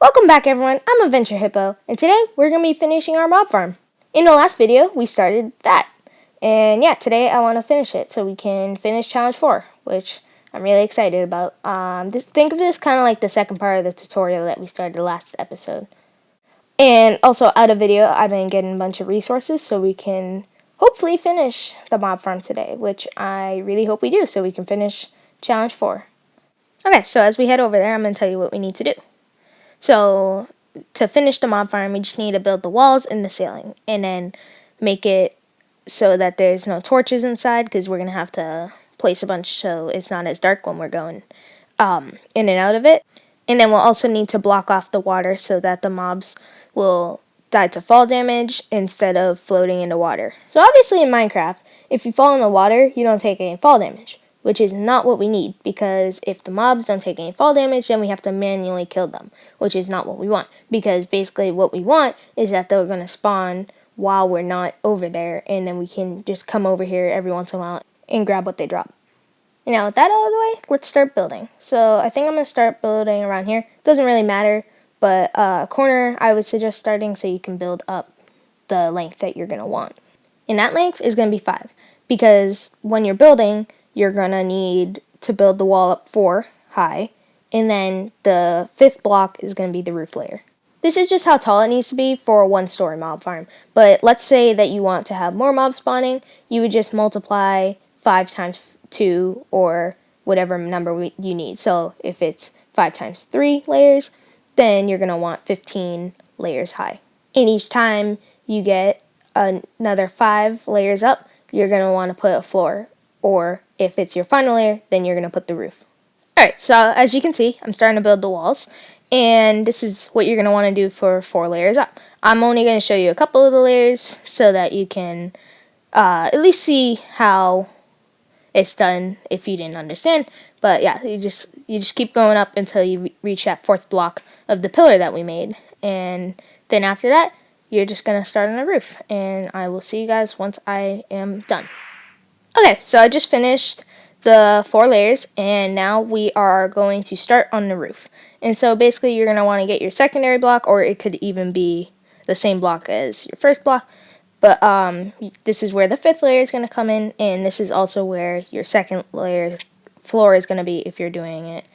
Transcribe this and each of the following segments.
Welcome back everyone, I'm Adventure Hippo, and today we're going to be finishing our mob farm. In the last video, we started that. And yeah, today I want to finish it so we can finish Challenge 4, which I'm really excited about. Think of this kind of like the second part of the tutorial that we started last episode. And also out of video, I've been getting a bunch of resources so we can hopefully finish the mob farm today, which I really hope we do so we can finish Challenge 4. Okay, so as we head over there, I'm going to tell you what we need to do. So, to finish the mob farm, we just need to build the walls and the ceiling, and then make it so that there's no torches inside, because we're going to have to place a bunch so it's not as dark when we're going in and out of it. And then we'll also need to block off the water so that the mobs will die to fall damage instead of floating in the water. So obviously in Minecraft, if you fall in the water, you don't take any fall damage, which is not what we need, because if the mobs don't take any fall damage, then we have to manually kill them, which is not what we want, because basically what we want is that they're going to spawn while we're not over there, and then we can just come over here every once in a while and grab what they drop. Now with that out of the way, let's start building. So I think I'm going to start building around here. Doesn't really matter, but corner I would suggest starting so you can build up the length that you're going to want. And that length is going to be 5, because when you're building, you're going to need to build the wall up 4 high, and then the 5th block is going to be the roof layer. This is just how tall it needs to be for a 1-story mob farm, but let's say that you want to have more mobs spawning, you would just multiply 5 times 2 or whatever number you need. So if it's 5 times 3 layers, then you're going to want 15 layers high. And each time you get another 5 layers up, you're going to want to put a floor, or if it's your final layer, then you're going to put the roof. Alright, so as you can see, I'm starting to build the walls, and this is what you're going to want to do for 4 layers up. I'm only going to show you a couple of the layers so that you can at least see how it's done if you didn't understand. But yeah, you just keep going up until you reach that 4th block of the pillar that we made, and then after that you're just gonna start on the roof, and I will see you guys once I am done. Okay, so I just finished the 4 layers, and now we are going to start on the roof. And so basically you're going to want to get your secondary block, or it could even be the same block as your first block. But this is where the 5th layer is going to come in, and this is also where your second layer floor is going to be if you're doing it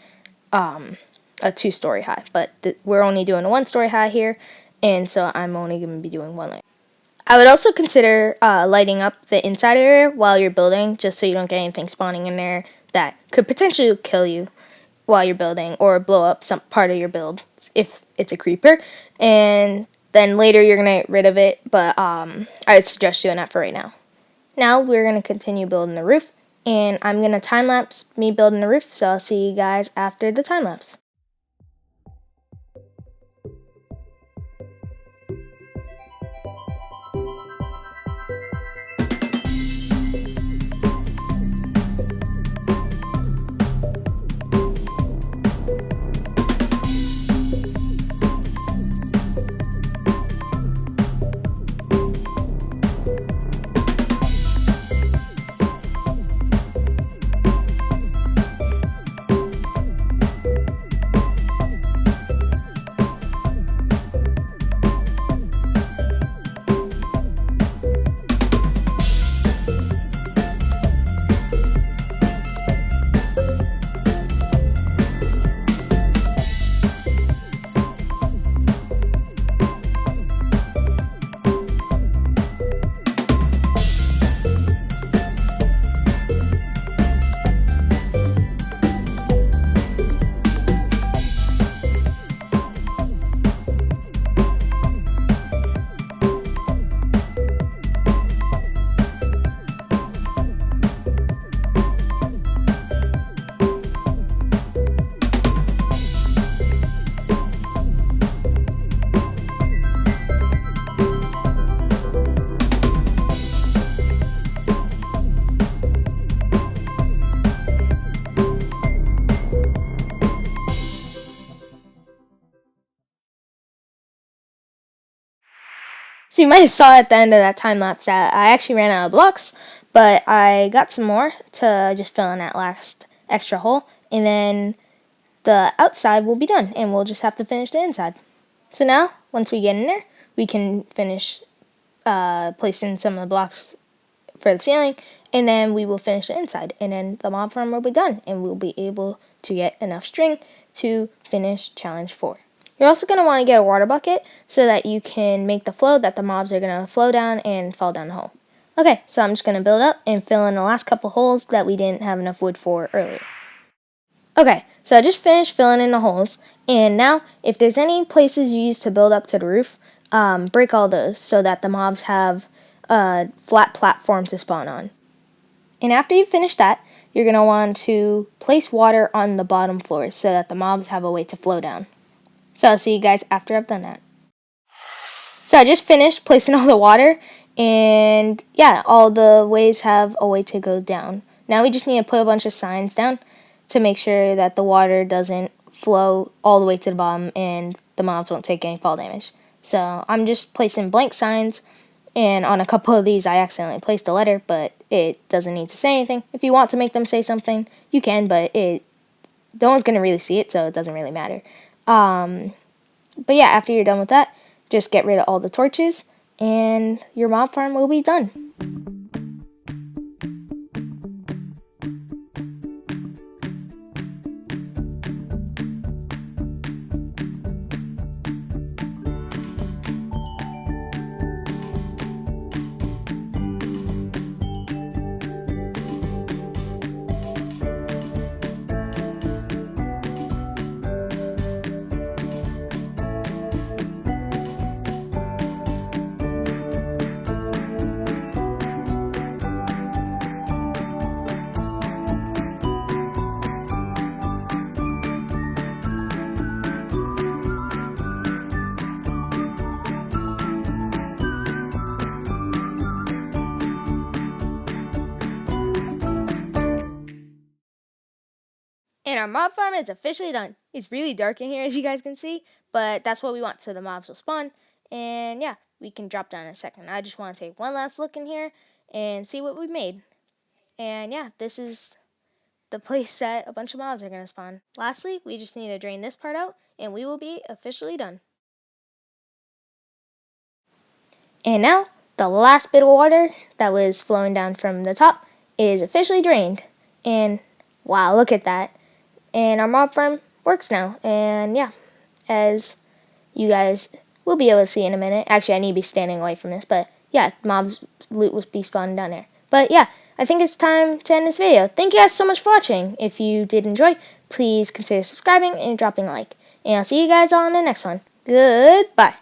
a 2-story high. But we're only doing a 1-story high here, and so I'm only going to be doing 1 layer. I would also consider lighting up the inside area while you're building, just so you don't get anything spawning in there that could potentially kill you while you're building, or blow up some part of your build if it's a creeper. And then later you're going to get rid of it, but I would suggest doing that for right now. Now we're going to continue building the roof, and I'm going to time-lapse me building the roof, so I'll see you guys after the time-lapse. So you might have saw at the end of that time lapse that I actually ran out of blocks, but I got some more to just fill in that last extra hole. And then the outside will be done, and we'll just have to finish the inside. So now, once we get in there, we can finish placing some of the blocks for the ceiling, and then we will finish the inside, and then the mob farm will be done, and we'll be able to get enough string to finish challenge 4. You're also going to want to get a water bucket so that you can make the flow that the mobs are going to flow down and fall down the hole. Okay, so I'm just going to build up and fill in the last couple holes that we didn't have enough wood for earlier. Okay, so I just finished filling in the holes, and now if there's any places you use to build up to the roof, break all those so that the mobs have a flat platform to spawn on. And after you finish that, you're going to want to place water on the bottom floors so that the mobs have a way to flow down. So I'll see you guys after I've done that. So I just finished placing all the water, and yeah, all the ways have a way to go down. Now we just need to put a bunch of signs down to make sure that the water doesn't flow all the way to the bottom and the mobs won't take any fall damage. So I'm just placing blank signs, and on a couple of these I accidentally placed a letter, but it doesn't need to say anything. If you want to make them say something, you can, but no one's going to really see it, so it doesn't really matter. But yeah, after you're done with that, just get rid of all the torches, and your mob farm will be done. And our mob farm is officially done. It's really dark in here, as you guys can see, but that's what we want, so the mobs will spawn. And yeah, we can drop down in a second. I just want to take one last look in here and see what we made. And yeah, this is the place that a bunch of mobs are going to spawn. Lastly, we just need to drain this part out, and we will be officially done. And now, the last bit of water that was flowing down from the top is officially drained. And wow, look at that. And our mob farm works now. And yeah, as you guys will be able to see in a minute. Actually, I need to be standing away from this, but yeah, mobs loot will be spawning down there. But yeah, I think it's time to end this video. Thank you guys so much for watching. If you did enjoy, please consider subscribing and dropping a like. And I'll see you guys all in the next one. Goodbye.